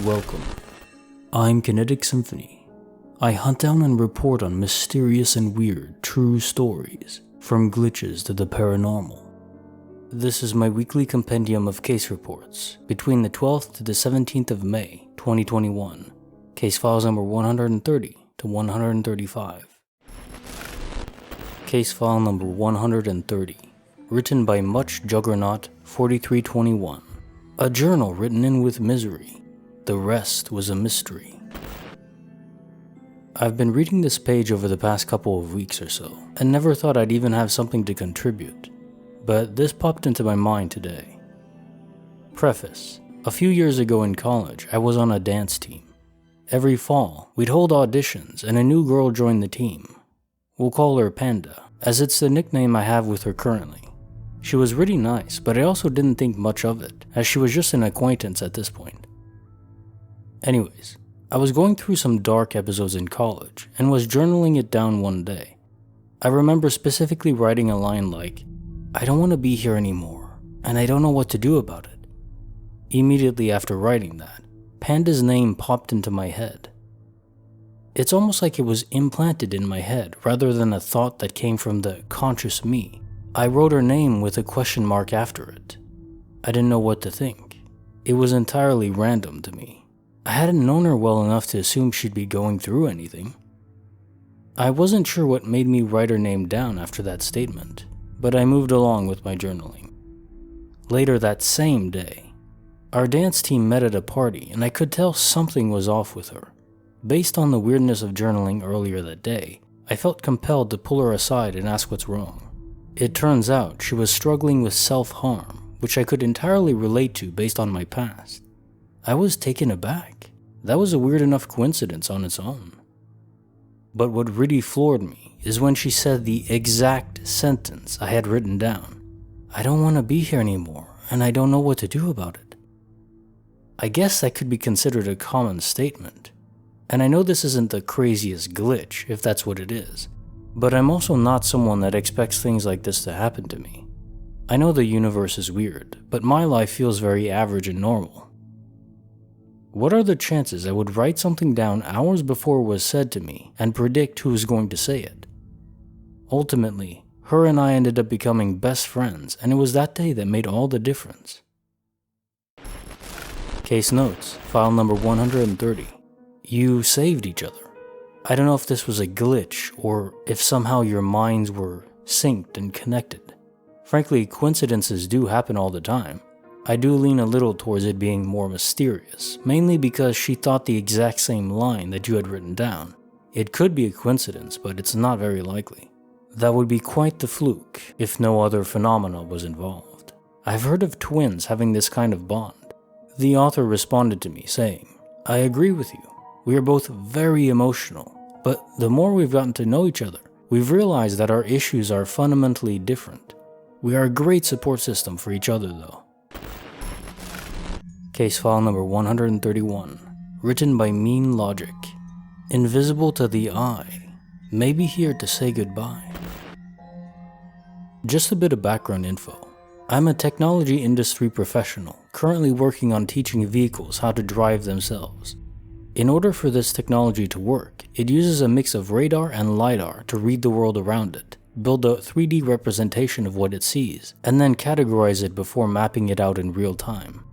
Welcome. I'm Kinetic Symphony. I hunt down and report on mysterious and weird true stories, from glitches to the paranormal. This is my weekly compendium of case reports between the 12th to the 17th of May, 2021. Case files number 130 to 135. Case file number 130, written by Much Juggernaut 4321. A journal written in with misery. The rest was a mystery. I've been reading this page over the past couple of weeks or so, and never thought I'd even have something to contribute, but this popped into my mind today. Preface: a few years ago in college, I was on a dance team. Every fall, we'd hold auditions, and a new girl joined the team. We'll call her Panda, as it's the nickname I have with her currently. She was really nice, but I also didn't think much of it, as she was just an acquaintance at this point. Anyways, I was going through some dark episodes in college and was journaling it down one day. I remember specifically writing a line like, "I don't want to be here anymore, and I don't know what to do about it." Immediately after writing that, Panda's name popped into my head. It's almost like it was implanted in my head rather than a thought that came from the conscious me. I wrote her name with a question mark after it. I didn't know what to think. It was entirely random to me. I hadn't known her well enough to assume she'd be going through anything. I wasn't sure what made me write her name down after that statement, but I moved along with my journaling. Later that same day, our dance team met at a party and I could tell something was off with her. Based on the weirdness of journaling earlier that day, I felt compelled to pull her aside and ask what's wrong. It turns out she was struggling with self-harm, which I could entirely relate to based on my past. I was taken aback. That was a weird enough coincidence on its own. But what really floored me is when she said the exact sentence I had written down. "I don't want to be here anymore, and I don't know what to do about it." I guess that could be considered a common statement. And I know this isn't the craziest glitch, if that's what it is. But I'm also not someone that expects things like this to happen to me. I know the universe is weird, but my life feels very average and normal. What are the chances I would write something down hours before it was said to me and predict who was going to say it? Ultimately, her and I ended up becoming best friends, and it was that day that made all the difference. Case notes, file number 130. You saved each other. I don't know if this was a glitch or if somehow your minds were synced and connected. Frankly, coincidences do happen all the time. I do lean a little towards it being more mysterious, mainly because she thought the exact same line that you had written down. It could be a coincidence, but it's not very likely. That would be quite the fluke if no other phenomena was involved. I've heard of twins having this kind of bond. The author responded to me saying, "I agree with you. We are both very emotional, but the more we've gotten to know each other, we've realized that our issues are fundamentally different. We are a great support system for each other though." Case file number 131, written by Mean Logic. Invisible to the eye, maybe here to say goodbye. Just a bit of background info. I'm a technology industry professional, currently working on teaching vehicles how to drive themselves. In order for this technology to work, it uses a mix of radar and Lidar to read the world around it, build a 3D representation of what it sees, and then categorize it before mapping it out in real time.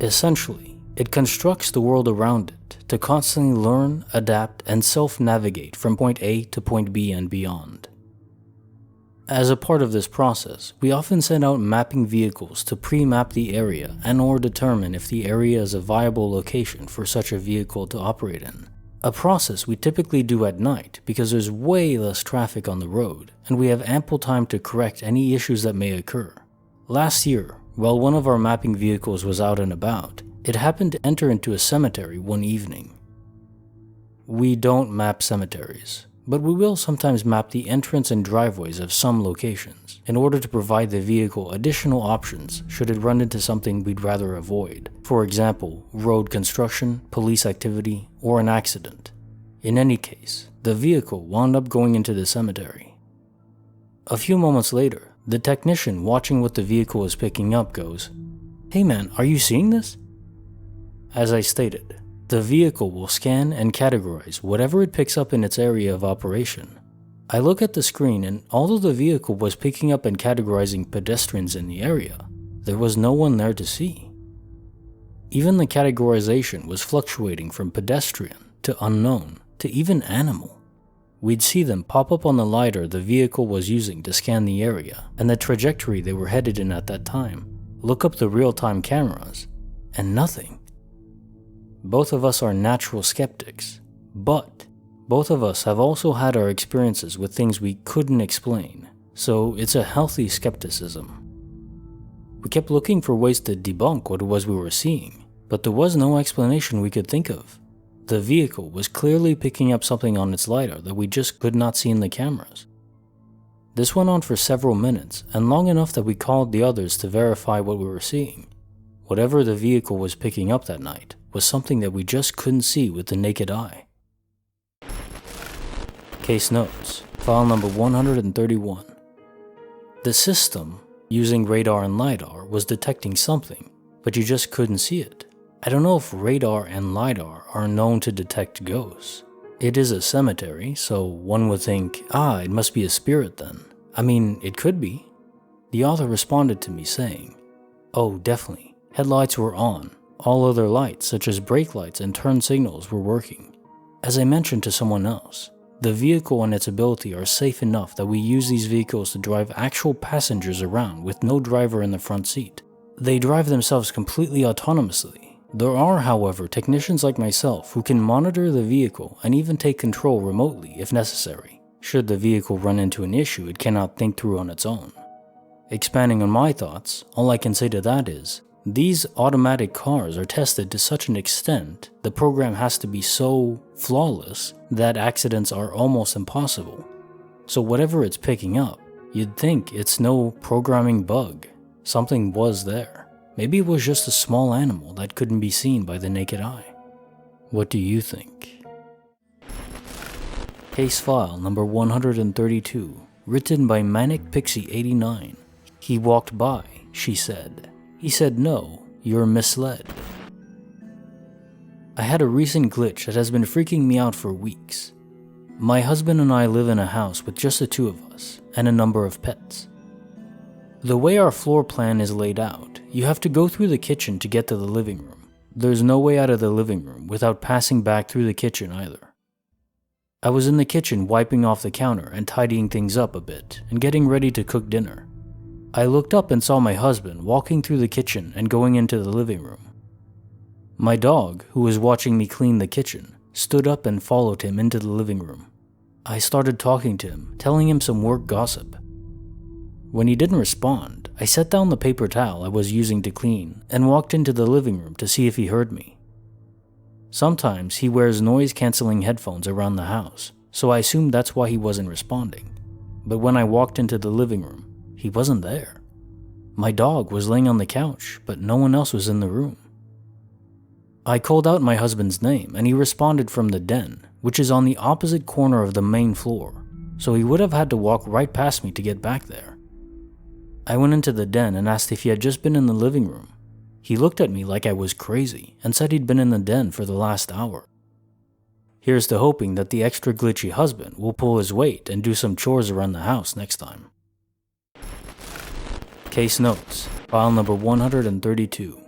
Essentially, it constructs the world around it to constantly learn, adapt, and self-navigate from point A to point B and beyond. As a part of this process, we often send out mapping vehicles to pre-map the area and/or determine if the area is a viable location for such a vehicle to operate in. A process we typically do at night because there's way less traffic on the road, and we have ample time to correct any issues that may occur. Last year, while one of our mapping vehicles was out and about, it happened to enter into a cemetery one evening. We don't map cemeteries, but we will sometimes map the entrance and driveways of some locations in order to provide the vehicle additional options should it run into something we'd rather avoid. For example, road construction, police activity, or an accident. In any case, the vehicle wound up going into the cemetery. A few moments later, the technician watching what the vehicle was picking up goes, "Hey man, are you seeing this?" As I stated, the vehicle will scan and categorize whatever it picks up in its area of operation. I look at the screen, and although the vehicle was picking up and categorizing pedestrians in the area, there was no one there to see. Even the categorization was fluctuating from pedestrian to unknown to even animal. We'd see them pop up on the lidar the vehicle was using to scan the area and the trajectory they were headed in at that time, look up the real-time cameras, and nothing. Both of us are natural skeptics, but both of us have also had our experiences with things we couldn't explain, so it's a healthy skepticism. We kept looking for ways to debunk what it was we were seeing, but there was no explanation we could think of. The vehicle was clearly picking up something on its lidar that we just could not see in the cameras. This went on for several minutes, and long enough that we called the others to verify what we were seeing. Whatever the vehicle was picking up that night was something that we just couldn't see with the naked eye. Case notes, file number 131. The system, using radar and Lidar, was detecting something, but you just couldn't see it. I don't know if radar and Lidar are known to detect ghosts. It is a cemetery, so one would think, it must be a spirit then. I mean, it could be. The author responded to me saying, oh, definitely. Headlights were on. All other lights, such as brake lights and turn signals, were working. As I mentioned to someone else, the vehicle and its ability are safe enough that we use these vehicles to drive actual passengers around with no driver in the front seat. They drive themselves completely autonomously. There are, however, technicians like myself who can monitor the vehicle and even take control remotely if necessary, should the vehicle run into an issue it cannot think through on its own. Expanding on my thoughts, all I can say to that is, these automatic cars are tested to such an extent the program has to be so flawless that accidents are almost impossible. So whatever it's picking up, you'd think it's no programming bug. Something was there. Maybe it was just a small animal that couldn't be seen by the naked eye. What do you think? Case file number 132, written by Manic Pixie 89. He walked by, she said. He said, no, you're misled. I had a recent glitch that has been freaking me out for weeks. My husband and I live in a house with just the two of us and a number of pets. The way our floor plan is laid out, you have to go through the kitchen to get to the living room. There's no way out of the living room without passing back through the kitchen either. I was in the kitchen wiping off the counter and tidying things up a bit and getting ready to cook dinner. I looked up and saw my husband walking through the kitchen and going into the living room. My dog, who was watching me clean the kitchen, stood up and followed him into the living room. I started talking to him, telling him some work gossip. When he didn't respond, I set down the paper towel I was using to clean and walked into the living room to see if he heard me. Sometimes he wears noise-canceling headphones around the house, so I assumed that's why he wasn't responding. But when I walked into the living room, he wasn't there. My dog was laying on the couch, but no one else was in the room. I called out my husband's name, and he responded from the den, which is on the opposite corner of the main floor, so he would have had to walk right past me to get back there. I went into the den and asked if he had just been in the living room. He looked at me like I was crazy and said he'd been in the den for the last hour. Here's to hoping that the extra glitchy husband will pull his weight and do some chores around the house next time. Case notes, file number 132.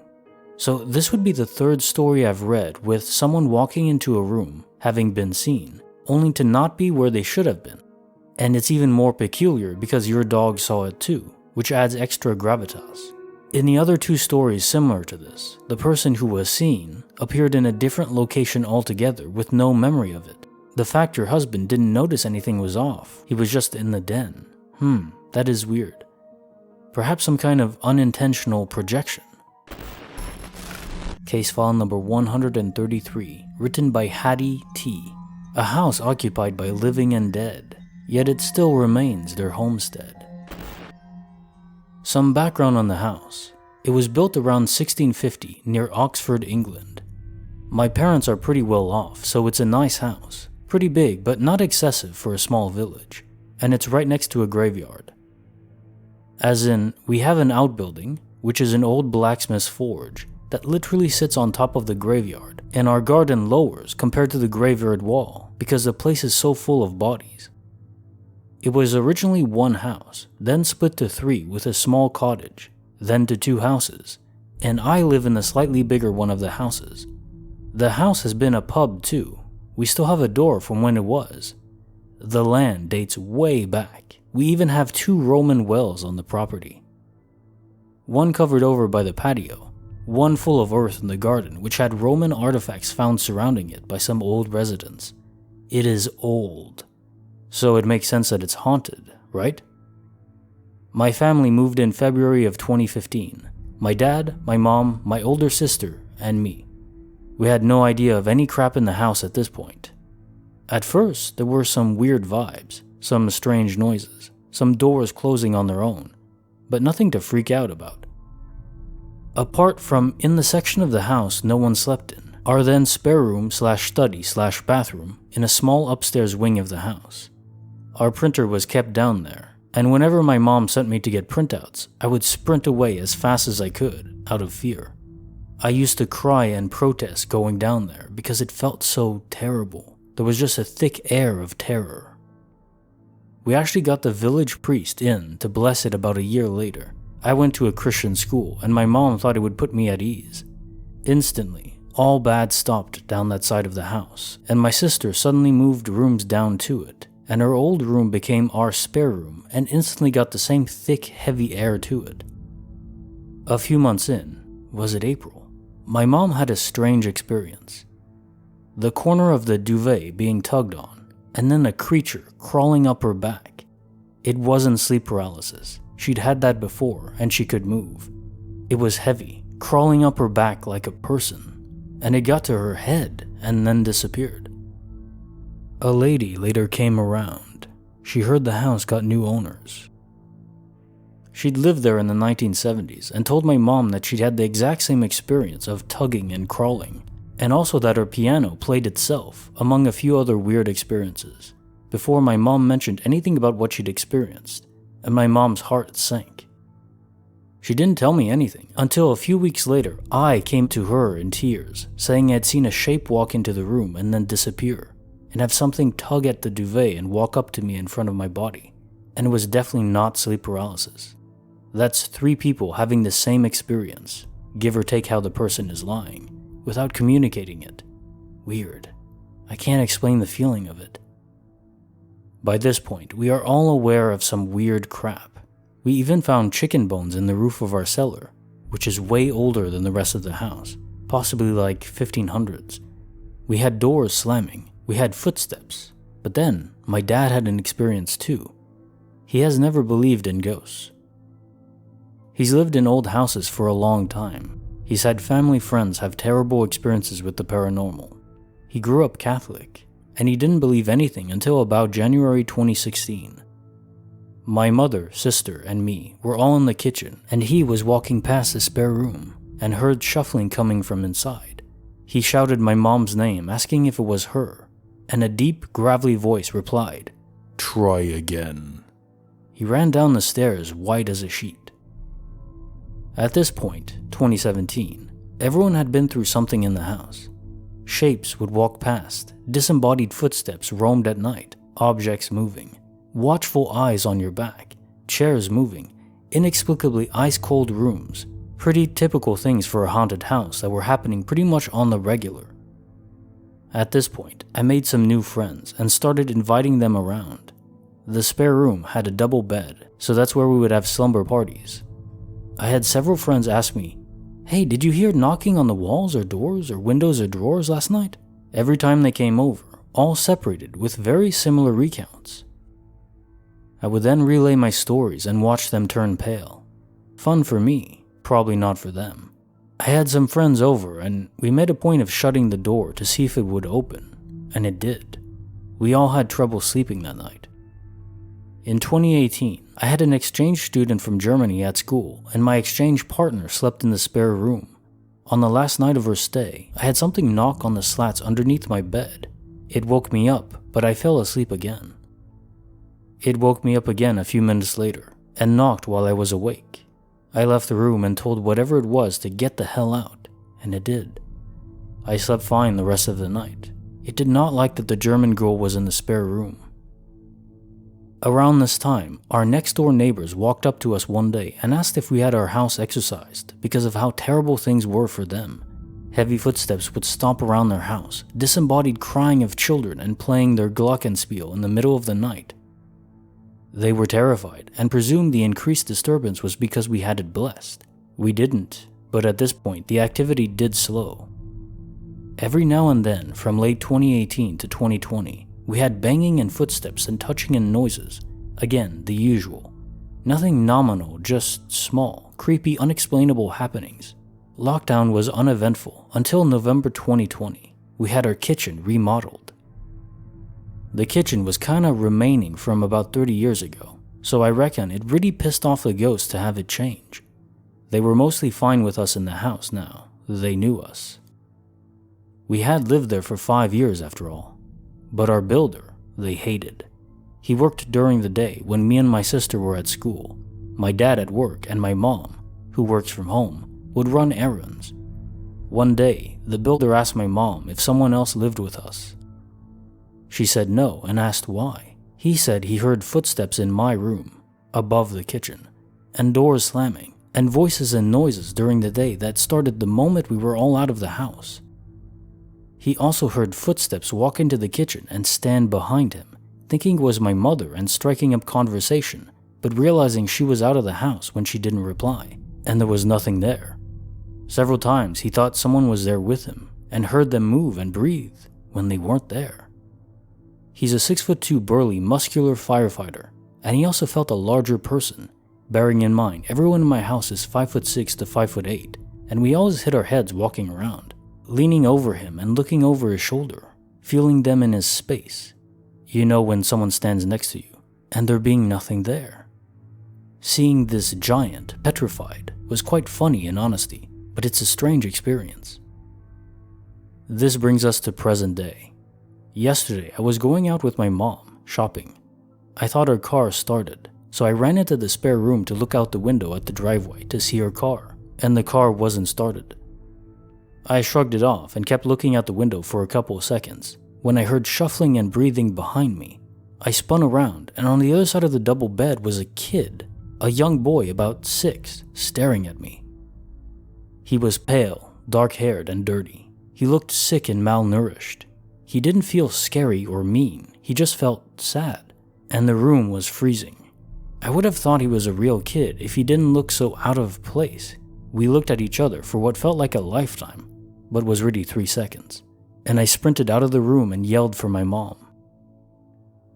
So this would be the third story I've read with someone walking into a room, having been seen, only to not be where they should have been. And it's even more peculiar because your dog saw it too, which adds extra gravitas. In the other two stories similar to this, the person who was seen appeared in a different location altogether with no memory of it. The fact your husband didn't notice anything was off, he was just in the den. That is weird. Perhaps some kind of unintentional projection. Case file number 133, written by Hattie T. A house occupied by living and dead, yet it still remains their homestead. Some background on the house. It was built around 1650 near Oxford, England. My parents are pretty well off, so it's a nice house. Pretty big, but not excessive for a small village. And it's right next to a graveyard. As in, we have an outbuilding, which is an old blacksmith's forge, that literally sits on top of the graveyard, and our garden lowers compared to the graveyard wall because the place is so full of bodies. It was originally one house, then split to 3 with a small cottage, then to 2 houses, and I live in the slightly bigger one of the houses. The house has been a pub too. We still have a door from when it was. The land dates way back. We even have 2 Roman wells on the property. One covered over by the patio, one full of earth in the garden which had Roman artifacts found surrounding it by some old residents. It is old, so it makes sense that it's haunted, right? My family moved in February of 2015. My dad, my mom, my older sister, and me. We had no idea of any crap in the house at this point. At first, there were some weird vibes, some strange noises, some doors closing on their own, but nothing to freak out about. Apart from in the section of the house no one slept in, our then spare room / study / bathroom in a small upstairs wing of the house. Our printer was kept down there, and whenever my mom sent me to get printouts, I would sprint away as fast as I could, out of fear. I used to cry and protest going down there because it felt so terrible. There was just a thick air of terror. We actually got the village priest in to bless it about a year later. I went to a Christian school, and my mom thought it would put me at ease. Instantly, all bad stopped down that side of the house, and my sister suddenly moved rooms down to it, and her old room became our spare room and instantly got the same thick, heavy air to it. A few months in, was it April? My mom had a strange experience. The corner of the duvet being tugged on, and then a creature crawling up her back. It wasn't sleep paralysis. She'd had that before, and she could move. It was heavy, crawling up her back like a person, and it got to her head and then disappeared. A lady later came around. She heard the house got new owners. She'd lived there in the 1970s and told my mom that she'd had the exact same experience of tugging and crawling, and also that her piano played itself, among a few other weird experiences, before my mom mentioned anything about what she'd experienced, and my mom's heart sank. She didn't tell me anything until a few weeks later I came to her in tears, saying I'd seen a shape walk into the room and then disappear, and have something tug at the duvet and walk up to me in front of my body, and it was definitely not sleep paralysis. That's 3 people having the same experience, give or take how the person is lying, without communicating it. Weird. I can't explain the feeling of it. By this point, we are all aware of some weird crap. We even found chicken bones in the roof of our cellar, which is way older than the rest of the house, possibly like 1500s. We had doors slamming, we had footsteps, but then my dad had an experience too. He has never believed in ghosts. He's lived in old houses for a long time. He's had family friends have terrible experiences with the paranormal. He grew up Catholic, and he didn't believe anything until about January 2016. My mother, sister, and me were all in the kitchen, and he was walking past the spare room and heard shuffling coming from inside. He shouted my mom's name, asking if it was her, and a deep, gravelly voice replied, "Try again." He ran down the stairs white as a sheet. At this point, 2017, everyone had been through something in the house. Shapes would walk past, disembodied footsteps roamed at night, objects moving, watchful eyes on your back, chairs moving, inexplicably ice-cold rooms, pretty typical things for a haunted house that were happening pretty much on the regular. At this point, I made some new friends and started inviting them around. The spare room had a double bed, so that's where we would have slumber parties. I had several friends ask me, "Hey, did you hear knocking on the walls or doors or windows or drawers last night?" Every time they came over, all separated with very similar recounts. I would then relay my stories and watch them turn pale. Fun for me, probably not for them. I had some friends over and we made a point of shutting the door to see if it would open, and it did. We all had trouble sleeping that night. In 2018, I had an exchange student from Germany at school, and my exchange partner slept in the spare room. On the last night of her stay, I had something knock on the slats underneath my bed. It woke me up, but I fell asleep again. It woke me up again a few minutes later, and knocked while I was awake. I left the room and told whatever it was to get the hell out, and it did. I slept fine the rest of the night. It did not like that the German girl was in the spare room. Around this time, our next door neighbors walked up to us one day and asked if we had our house exorcised because of how terrible things were for them. Heavy footsteps would stomp around their house, disembodied crying of children and playing their glockenspiel in the middle of the night. They were terrified and presumed the increased disturbance was because we had it blessed. We didn't, but at this point the activity did slow. Every now and then, from late 2018 to 2020, we had banging and footsteps and touching and noises. Again, the usual. Nothing nominal, just small, creepy, unexplainable happenings. Lockdown was uneventful until November 2020. We had our kitchen remodeled. The kitchen was kinda remaining from about 30 years ago, so I reckon it really pissed off the ghosts to have it change. They were mostly fine with us in the house now. They knew us. We had lived there for 5 years after all. But our builder, they hated. He worked during the day when me and my sister were at school. My dad at work and my mom, who works from home, would run errands. One day, the builder asked my mom if someone else lived with us. She said no and asked why. He said he heard footsteps in my room, above the kitchen, and doors slamming, and voices and noises during the day that started the moment we were all out of the house. He also heard footsteps walk into the kitchen and stand behind him, thinking it was my mother and striking up conversation, but realizing she was out of the house when she didn't reply, and there was nothing there. Several times he thought someone was there with him and heard them move and breathe when they weren't there. He's a 6'2" burly, muscular firefighter, and he also felt a larger person, bearing in mind everyone in my house is 5'6" to 5'8", and we always hit our heads walking around, leaning over him and looking over his shoulder, feeling them in his space. You know when someone stands next to you, and there being nothing there. Seeing this giant, petrified, was quite funny in honesty, but it's a strange experience. This brings us to present day. Yesterday, I was going out with my mom, shopping. I thought her car started, so I ran into the spare room to look out the window at the driveway to see her car, and the car wasn't started. I shrugged it off and kept looking out the window for a couple of seconds, when I heard shuffling and breathing behind me. I spun around, and on the other side of the double bed was a kid, a young boy about 6, staring at me. He was pale, dark-haired, and dirty. He looked sick and malnourished. He didn't feel scary or mean, he just felt sad, and the room was freezing. I would have thought he was a real kid if he didn't look so out of place. We looked at each other for what felt like a lifetime, but was really 3 seconds, and I sprinted out of the room and yelled for my mom.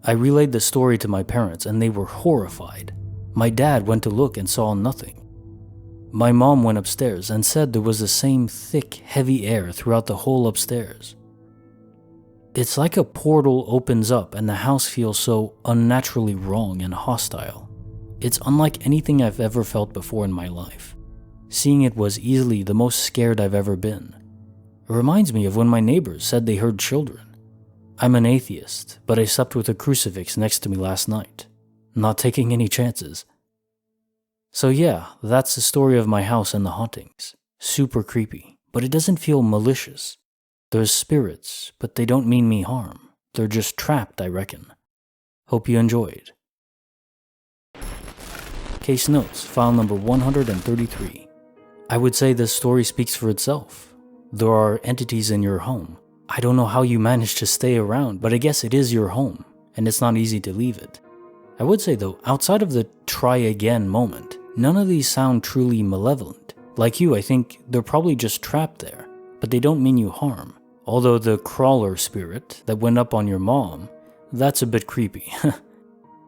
I relayed the story to my parents and they were horrified. My dad went to look and saw nothing. My mom went upstairs and said there was the same thick, heavy air throughout the whole upstairs. It's like a portal opens up and the house feels so unnaturally wrong and hostile. It's unlike anything I've ever felt before in my life. Seeing it was easily the most scared I've ever been. It reminds me of when my neighbors said they heard children. I'm an atheist, but I slept with a crucifix next to me last night, not taking any chances. So yeah, that's the story of my house and the hauntings. Super creepy, but it doesn't feel malicious. There's spirits, but they don't mean me harm. They're just trapped, I reckon. Hope you enjoyed. Case notes, file number 133. I would say this story speaks for itself. There are entities in your home. I don't know how you managed to stay around, but I guess it is your home, and it's not easy to leave it. I would say though, outside of the try again moment, none of these sound truly malevolent. Like you, I think they're probably just trapped there, but they don't mean you harm. Although the crawler spirit that went up on your mom, that's a bit creepy.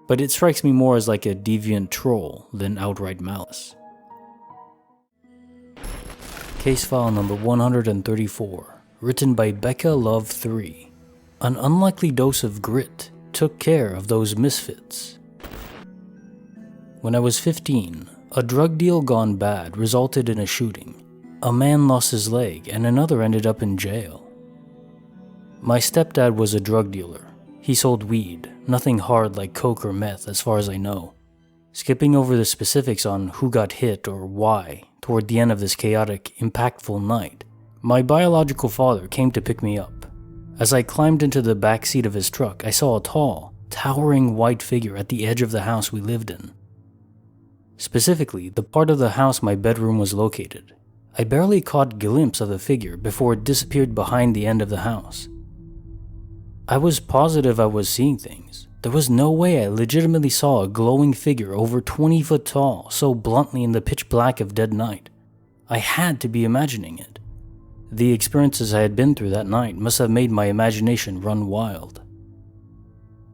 But it strikes me more as like a deviant troll than outright malice. Case file number 134, written by Becca Love 3. An unlikely dose of grit took care of those misfits. When I was 15, a drug deal gone bad resulted in a shooting. A man lost his leg and another ended up in jail. My stepdad was a drug dealer. He sold weed, nothing hard like coke or meth as far as I know. Skipping over the specifics on who got hit or why toward the end of this chaotic, impactful night, My biological father came to pick me up. As I climbed into the back seat of his truck, I saw a tall, towering white figure at the edge of the house we lived in. Specifically, the part of the house my bedroom was located. I barely caught a glimpse of the figure before it disappeared behind the end of the house. I was positive I was seeing things. There was no way I legitimately saw a glowing figure over 20 foot tall so bluntly in the pitch black of dead night. I had to be imagining it. The experiences I had been through that night must have made my imagination run wild.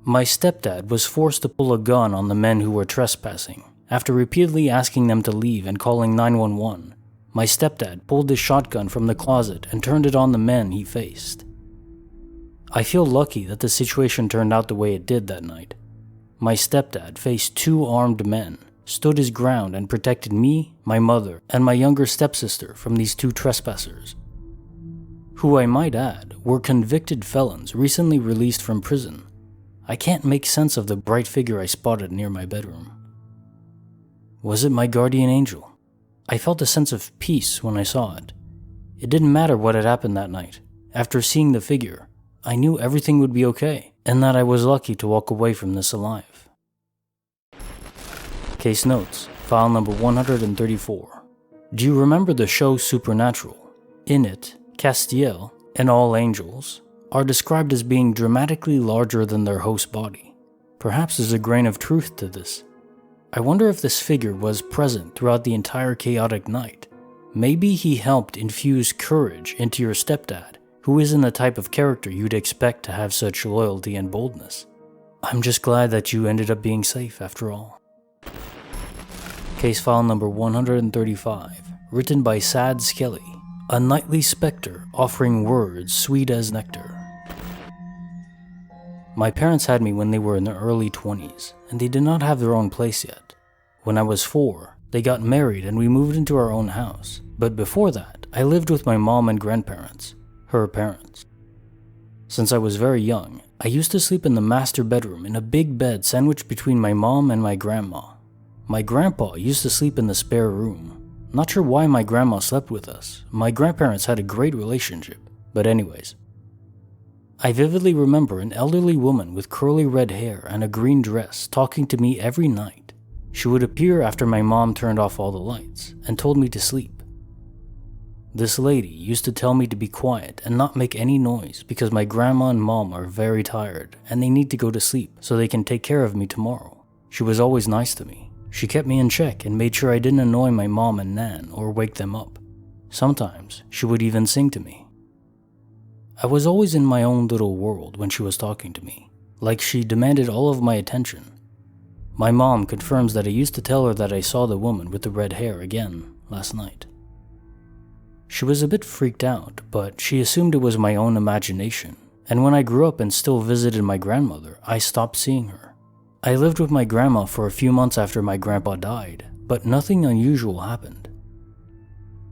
My stepdad was forced to pull a gun on the men who were trespassing. After repeatedly asking them to leave and calling 911, my stepdad pulled his shotgun from the closet and turned it on the men he faced. I feel lucky that the situation turned out the way it did that night. My stepdad faced 2 armed men, stood his ground and protected me, my mother, and my younger stepsister from these 2 trespassers, who I might add were convicted felons recently released from prison. I can't make sense of the bright figure I spotted near my bedroom. Was it my guardian angel? I felt a sense of peace when I saw it. It didn't matter what had happened that night. After seeing the figure, I knew everything would be okay, and that I was lucky to walk away from this alive. Case notes, file number 134. Do you remember the show Supernatural? In it, Castiel and all angels are described as being dramatically larger than their host body. Perhaps there's a grain of truth to this. I wonder if this figure was present throughout the entire chaotic night. Maybe he helped infuse courage into your stepdad, who isn't the type of character you'd expect to have such loyalty and boldness. I'm just glad that you ended up being safe after all. Case file number 135, written by Sad Skelly. A nightly specter offering words sweet as nectar. My parents had me when they were in their early 20s, and they did not have their own place yet. When I was 4, they got married and we moved into our own house. But before that, I lived with my mom and grandparents, her parents. Since I was very young, I used to sleep in the master bedroom in a big bed sandwiched between my mom and my grandma. My grandpa used to sleep in the spare room. Not sure why my grandma slept with us. My grandparents had a great relationship. But anyways, I vividly remember an elderly woman with curly red hair and a green dress talking to me every night. She would appear after my mom turned off all the lights and told me to sleep. This lady used to tell me to be quiet and not make any noise because my grandma and mom are very tired and they need to go to sleep so they can take care of me tomorrow. She was always nice to me. She kept me in check and made sure I didn't annoy my mom and Nan or wake them up. Sometimes she would even sing to me. I was always in my own little world when she was talking to me, like she demanded all of my attention. My mom confirms that I used to tell her that I saw the woman with the red hair again last night. She was a bit freaked out, but she assumed it was my own imagination, and when I grew up and still visited my grandmother, I stopped seeing her. I lived with my grandma for a few months after my grandpa died, but nothing unusual happened.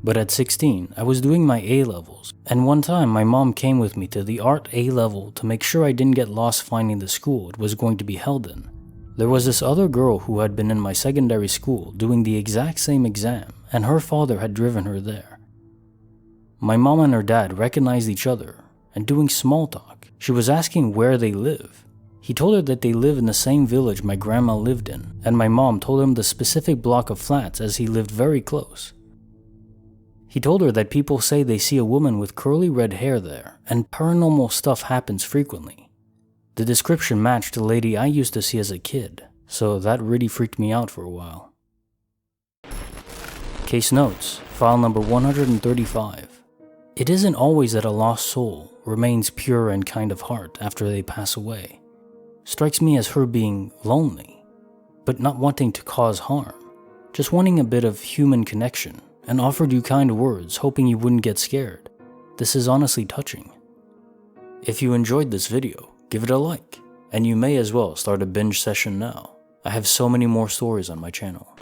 But at 16, I was doing my A-levels, and one time my mom came with me to the art A-level to make sure I didn't get lost finding the school it was going to be held in. There was this other girl who had been in my secondary school doing the exact same exam, and her father had driven her there. My mom and her dad recognized each other, and doing small talk, she was asking where they live. He told her that they live in the same village my grandma lived in, and my mom told him the specific block of flats as he lived very close. He told her that people say they see a woman with curly red hair there, and paranormal stuff happens frequently. The description matched the lady I used to see as a kid, so that really freaked me out for a while. Case notes, file number 135. It isn't always that a lost soul remains pure and kind of heart after they pass away. Strikes me as her being lonely, but not wanting to cause harm, just wanting a bit of human connection, and offered you kind words hoping you wouldn't get scared. This is honestly touching. If you enjoyed this video, give it a like, and you may as well start a binge session now. I have so many more stories on my channel.